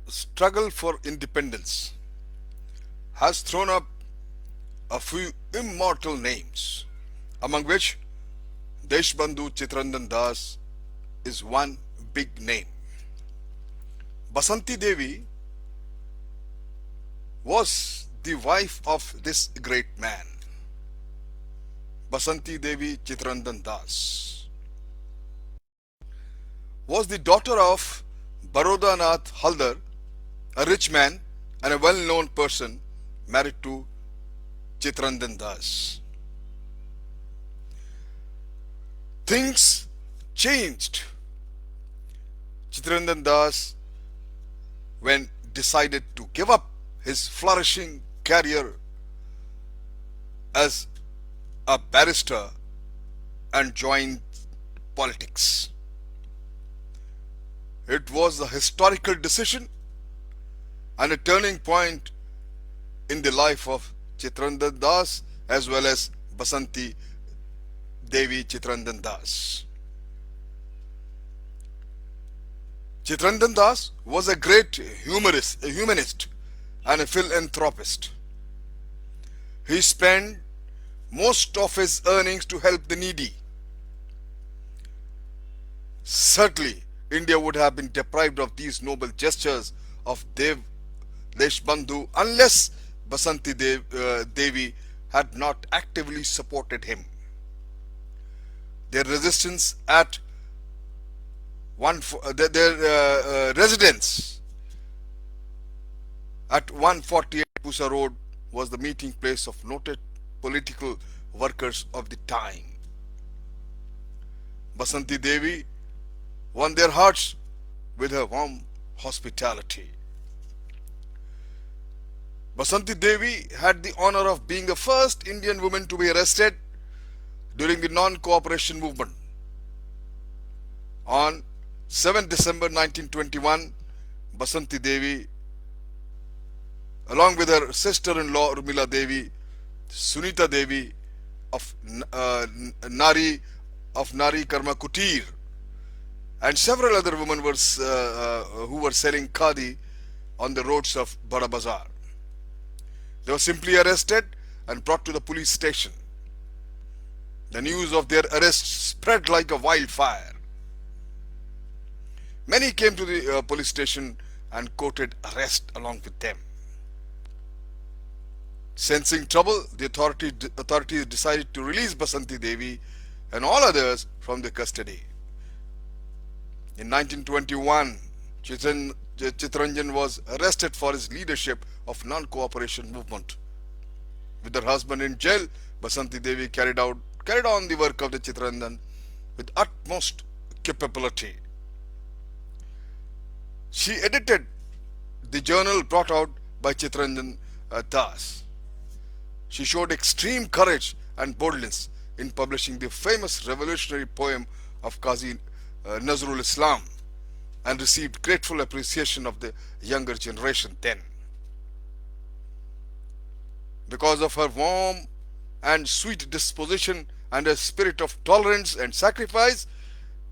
struggle for independence has thrown up a few immortal names, among which Deshbandhu Chittaranjan Das is one big name. Basanti Devi was the wife of this great man, Basanti Devi Chittaranjan Das, was the daughter of Baroda Nath Haldar, a rich man and a well-known person married to Chittaranjan Das. Things changed. Chittaranjan Das, when decided to give up his flourishing career as a barrister and join politics. It was a historical decision and a turning point in the life of Chittaranjan Das as well as Basanti Devi Chittaranjan Das. Chittaranjan Das was a great humanist and a philanthropist. He spent most of his earnings to help the needy. Certainly, India would have been deprived of these noble gestures of Deshbandhu unless Basanti Devi had not actively supported him. Their resistance at their residence at 148 Pusa Road was the meeting place of noted political workers of the time. Basanti Devi won their hearts with her warm hospitality. Basanti Devi had the honor of being the first Indian woman to be arrested during the non-cooperation movement. On 7 December 1921, Basanti Devi, along with her sister-in-law Urmila Devi, Sunita Devi of Nari Karma Kutir, and several other women who were selling khadi on the roads of Bada Bazar. They were simply arrested and brought to the police station. The news of their arrest spread like a wildfire. Many came to the police station and quoted arrest along with them. Sensing trouble, the authorities decided to release Basanti Devi and all others from their custody. In 1921, Chittaranjan was arrested for his leadership of non-cooperation movement. With her husband in jail, Basanti Devi carried on the work of the Chittaranjan with utmost capability. She edited the journal brought out by Chittaranjan Das. She showed extreme courage and boldness in publishing the famous revolutionary poem of Qazi Nazrul Islam and received grateful appreciation of the younger generation then. Because of her warm and sweet disposition and her spirit of tolerance and sacrifice,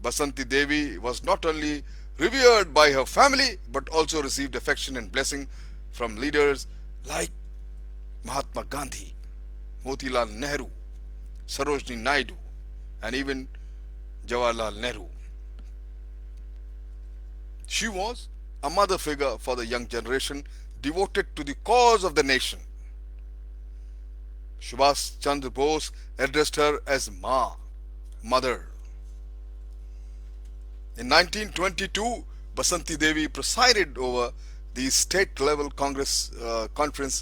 Basanti Devi was not only revered by her family but also received affection and blessing from leaders like Mahatma Gandhi, Motilal Nehru, Sarojini Naidu, and even Jawaharlal Nehru. She was a mother figure for the young generation devoted to the cause of the nation. Subhash Chandra Bose addressed her as Ma, mother. In 1922, Basanti Devi presided over the state-level conference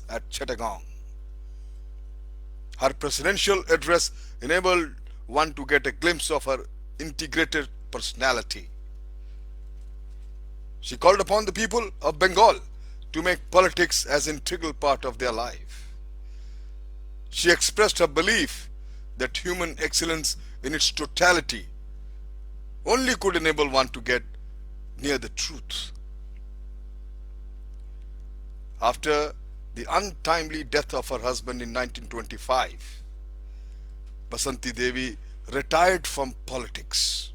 at Chittagong. Her presidential address enabled one to get a glimpse of her integrated personality. She called upon the people of Bengal to make politics as an integral part of their life. She expressed her belief that human excellence in its totality only could enable one to get near the truth. After the untimely death of her husband in 1925, Basanti Devi retired from politics.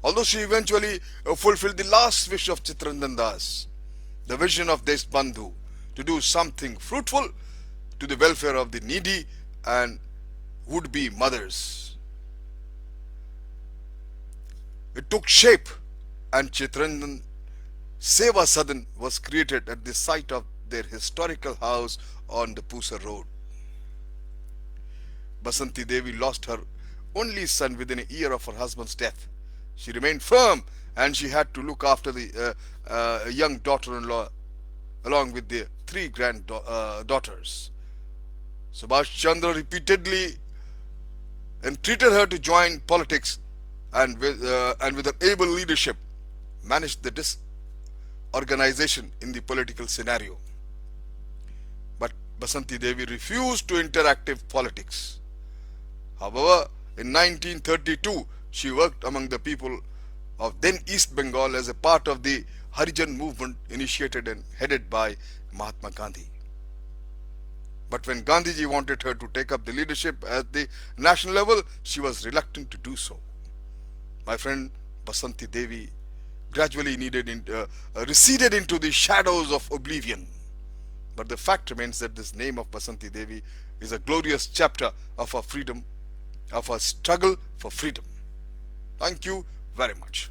Although she eventually fulfilled the last wish of Chittaranjan Das, the vision of Deshbandhu, to do something fruitful to the welfare of the needy and would-be mothers. It took shape, and Chittaranjan Seva Sadan was created at the site of their historical house on the Pusar Road. Basanti Devi lost her only son within a year of her husband's death. She remained firm, and she had to look after the young daughter-in-law along with their three granddaughters. Subhash Chandra repeatedly entreated her to join politics, and with her able leadership managed the disorganization in the political scenario. But Basanti Devi refused to enter active politics. However, in 1932, she worked among the people of then East Bengal as a part of the Harijan movement initiated and headed by Mahatma Gandhi. But when Gandhiji wanted her to take up the leadership at the national level, she was reluctant to do so. My friend, Basanti Devi gradually receded into the shadows of oblivion. But the fact remains that this name of Basanti Devi is a glorious chapter of our freedom, of our struggle for freedom. Thank you very much.